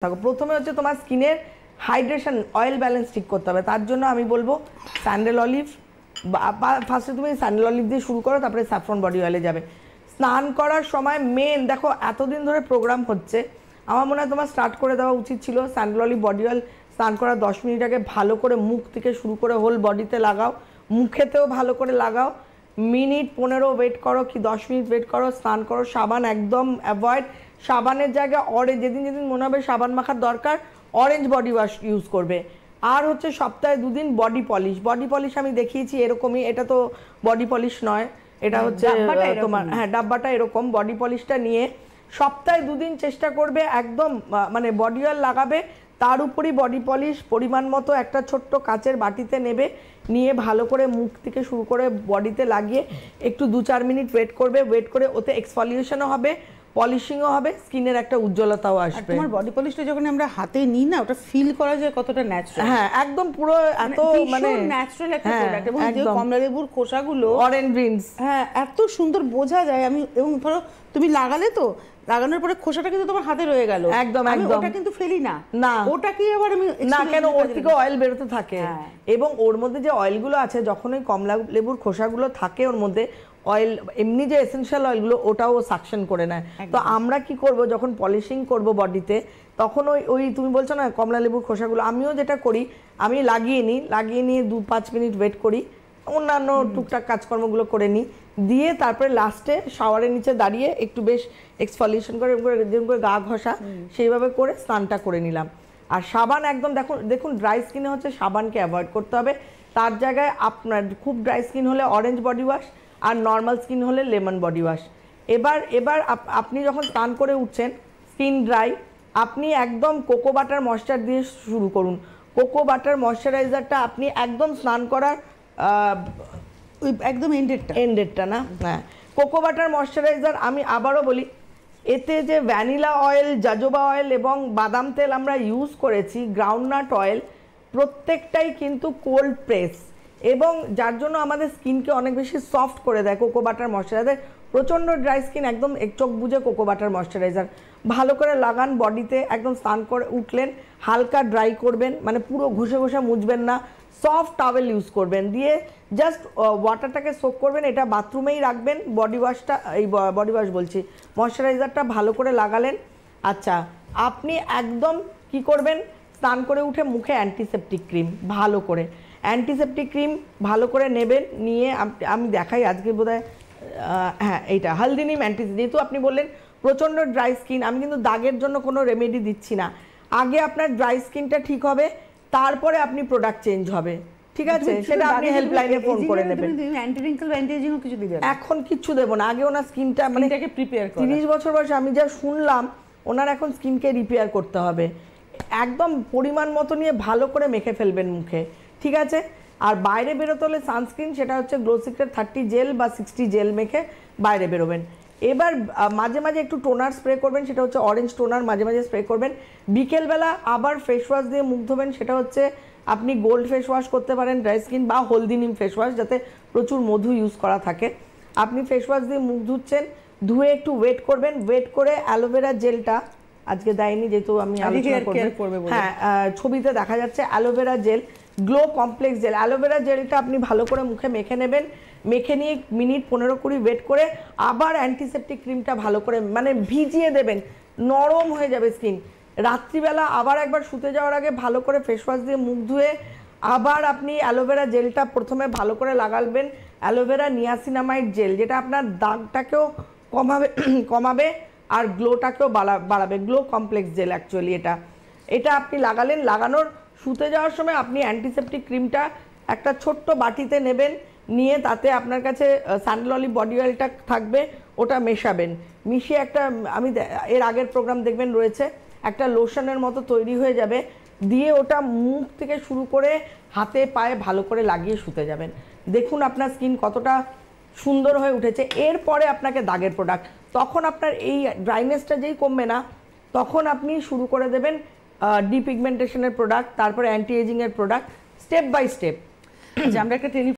থাকো। প্রথমে হচ্ছে তোমার স্কিনের হাইড্রেশন অয়েল ব্যালেন্স ঠিক করতে হবে। তার জন্য আমি বলবো স্যান্ডেল অলিভ, ফার্স্টে তুমি স্যান্ডেল অলিভ দিয়ে শুরু করো, তারপরে স্যাফরন বডি অয়েলে যাবে। স্নান করার সময় মেন দেখো, এতদিন ধরে প্রোগ্রাম হচ্ছে, আমার মনে হয় তোমার স্টার্ট করে দেওয়া উচিত ছিল স্যান্ডেল অলিভ বডি অয়েল স্নান করার 10 মিনিট আগে ভালো করে মুখ থেকে শুরু করে হোল বডিতে লাগাও, মুখেতেও ভালো করে লাগাও, মিনিট 15 ওয়েট করো কি 10 মিনিট ওয়েট করো, স্নান করো। সাবান একদম অ্যাভয়েড, সাবানের জায়গায় অরেঞ্জ, যেদিন যেদিন মনে হবে সাবান মাখার দরকার অরেঞ্জ বডি ওয়াশ ইউজ করবে। আর হচ্ছে সপ্তাহে 2 দিন বডি পলিশ। বডি পলিশ আমি দেখিয়েছি এরকমই, এটা তো বডি পলিশ নয়, এটা হচ্ছে তোমার ডাব্বাটা এরকম। বডি পলিশটা নিয়ে সপ্তাহে 2 দিন চেষ্টা করবে একদম, মানে বডি অয়েল লাগাবে, তার উপরই বডি পলিশ পরিমাণ মতো একটা ছোট্ট কাচের বাটিতে নেবে, নিয়ে ভালো করে মুখ থেকে শুরু করে বডিতে লাগিয়ে একটু 2-4 মিনিট ওয়েট করবে। ওয়েট করে ওতে এক্সফলিয়েশনও হবে, পলিশিংও হবে, স্কিনের একটা উজ্জ্বলতাও আসবে। তোমার বডি পলিশটা যখন আমরা হাতে নিই না, ওটা ফিল করা যায় কতটা ন্যাচারাল। হ্যাঁ একদম পুরো এত মানে ন্যাচারাল একটা প্রোডাক্ট। এবং যে কমলালেবুর খোসাগুলো অরেঞ্জ গ্রিনস, হ্যাঁ এত সুন্দর বোঝা যায়। আমি এবং ধরো তুমি লাগালে তো, লাগানোর পরে খোসাটা কিন্তু তোমার হাতে রয়ে গেল, একদম একদম, ওটা কিন্তু ফেলি না। না ওটা কি আবার আমি না, কেন ওর থেকে অয়েল বেরোতে থাকে, এবং ওর মধ্যে যে অয়েলগুলো আছে, যখন ওই কমলা লেবুর খোসাগুলো থাকে ওর মধ্যে অয়েল, এমনি যে এসেনশিয়াল অয়েলগুলো ওটাও সাকশন করে নেয়। তো আমরা কি করব, যখন পলিশিং করব বডিতে, তখন ওই তুমি বলছো না কমলা লেবুর খোসাগুলো, আমিও যেটা করি, আমি লাগিয়ে নিয়ে 2-5 মিনিট ওয়েট করি, অন্যান্য টুকটাক কাজকর্মগুলো করে নিই, দিয়ে তারপরে লাস্টে শাওয়ারের নিচে দাঁড়িয়ে একটু বেশ এক্সফলিয়েশন করে যেরকম করে গা ঘষা সেইভাবে করে স্নানটা করে নিলাম। আর সাবান একদম দেখুন ড্রাই স্কিনে হচ্ছে সাবানকে অ্যাভয়েড করতে হবে। তার জায়গায় আপনার খুব ড্রাই স্কিন হলে অরেঞ্জ বডি ওয়াশ, আর নর্মাল স্কিন হলে লেমন বডি ওয়াশ। এবার আপনি যখন স্নান করে উঠছেন, স্কিন ড্রাই, আপনি একদম কোকো বাটার ময়েশ্চার দিয়ে শুরু করুন। কোকো বাটার ময়েশ্চারাইজারটা আপনি একদম স্নান করার একদম এন্ডেডটা না, হ্যাঁ কোকো বাটার ময়েশ্চারাইজার। আমি আবারও বলি, এতে যে ভ্যানিলা অয়েল, জাজোবা অয়েল এবং বাদাম তেল আমরা ইউজ করেছি, গ্রাউন্ডনাট অয়েল, প্রত্যেকটাই কিন্তু কোল্ড প্রেস, এবং যার জন্য আমাদের স্কিনকে অনেক বেশি সফট করে দেয় কোকো বাটার ময়েশ্চারাইজার। প্রচণ্ড ড্রাই স্কিন একদম এক চোখ বুঝে কোকো বাটার ময়েশ্চারাইজার ভালো করে লাগান বডিতে। একদম স্নান করে উঠলেন, হালকা ড্রাই করবেন, মানে পুরো ঘষে ঘষে মুছবেন না, সফট টাওয়েল ইউজ করবেন, দিয়ে জাস্ট ওয়াটারটাকে সোক করবেন। এটা বাথরুমেই রাখবেন বডি ওয়াশটা, এই বডি ওয়াশ বলছি, ময়েশ্চারাইজারটা ভালো করে লাগালেন। আচ্ছা, আপনি একদম কি করবেন, স্নান করে উঠে মুখে অ্যান্টিসেপটিক ক্রিম ভালো করে, অ্যান্টিসেপটিক ক্রিম ভালো করে নেবেন, নিয়ে আমি দেখাই আজকে বোধহয়, হ্যাঁ এইটা হলদিনিম অ্যান্টিসেপ। যেহেতু আপনি বললেন প্রচণ্ড ড্রাই স্কিন, আমি কিন্তু দাগের জন্য কোনো রেমেডি দিচ্ছি না। আগে আপনার ড্রাই স্কিনটা ঠিক হবে, তারপরে আপনি প্রোডাক্ট চেঞ্জ হবে, ঠিক আছে? সেটা আপনি হেল্পলাইনে ফোন করে নেবেন। অ্যান্টি রিঙ্কেল অ্যান্টি এজিং কিছু দিবেন এখন কিচ্ছু দেবো না, আগে ওনার স্কিনটা মানে প্রিপেয়ার করা। 30 বছর বয়সে আমি যা শুনলাম, ওনার এখন স্কিনকে রিপেয়ার করতে হবে, একদম পরিমাণ মতো নিয়ে ভালো করে মেখে ফেলবেন মুখে, ঠিক আছে? আর বাইরে বেরোতে হলে সানস্ক্রিন, সেটা হচ্ছে গ্লো সিক্রেট 30 জেল বা 60 জেল মেখে বাইরে বেরোবেন। এবার মাঝে মাঝে একটু টোনার স্প্রে করবেন, সেটা হচ্ছে অরেঞ্জ টোনার মাঝে মাঝে স্প্রে করবেন। বিকেলবেলা আবার ফেস ওয়াশ দিয়ে মুখ ধোবেন, সেটা হচ্ছে আপনি গোল্ড ফেস ওয়াশ করতে পারেন ড্রাই স্কিন, বা হলদি নিম ফেস ওয়াশ, যাতে প্রচুর মধু ইউজ করা থাকে। আপনি ফেস ওয়াশ দিয়ে মুখ ধুচ্ছেন, ধুয়ে একটু ওয়েট করবেন, ওয়েট করে অ্যালোভেরা জেলটা আজকে দেয়নি যেহেতু আমি আলোচনা করব, হ্যাঁ ছবিতে দেখা যাচ্ছে aloe vera gel, glow complex gel, aloe vera জেলটা আপনি ভালো করে মুখে মেখে নেবেন। মেখে নিয়ে মিনিট 15-20 ওয়েট করে আবার অ্যান্টিসেপটিক ক্রিমটা ভালো করে মানে ভিজিয়ে দেবেন, নরম হয়ে যাবে স্কিন। রাত্রিবেলা আবার একবার শুতে যাওয়ার আগে ভালো করে ফেস ওয়াশ দিয়ে মুখ ধুয়ে আবার আপনি অ্যালোভেরা জেলটা প্রথমে ভালো করে লাগাবেন। অ্যালোভেরা নিয়াসিনামাইড জেল, যেটা আপনার দাগটাকেও কমাবে আর গ্লোটাকেও বাড়াবে, গ্লো কমপ্লেক্স জেল অ্যাকচুয়ালি এটা আপনি লাগালেন। লাগানোর শুতে যাওয়ার সময় আপনি অ্যান্টিসেপটিক ক্রিমটা একটা ছোট্ট বাটিতে নেবেন, নিয়ে তাতে আপনার কাছে স্যান্ডেল অলিভ বডি অয়েলটা থাকবে, ওটা মেশাবেন। মিশিয়ে একটা, আমি এর আগের প্রোগ্রাম দেখবেন রয়েছে, একটা লোশনের মতো তৈরি হয়ে যাবে, দিয়ে ওটা মুখ থেকে শুরু করে হাতে পায়ে ভালো করে লাগিয়ে শুতে যাবেন। দেখুন আপনার স্কিন কতটা সুন্দর হয়ে উঠেছে। এরপরে আপনাকে দাগের প্রোডাক্ট, তখন আপনার এই ড্রাইনেসটা যেই কমবে না, তখন আপনি শুরু করে দেবেন ডিপিগমেন্টেশনের প্রোডাক্ট, তারপরে অ্যান্টি এজিংয়ের প্রোডাক্ট, স্টেপ বাই স্টেপ। আমরা একটা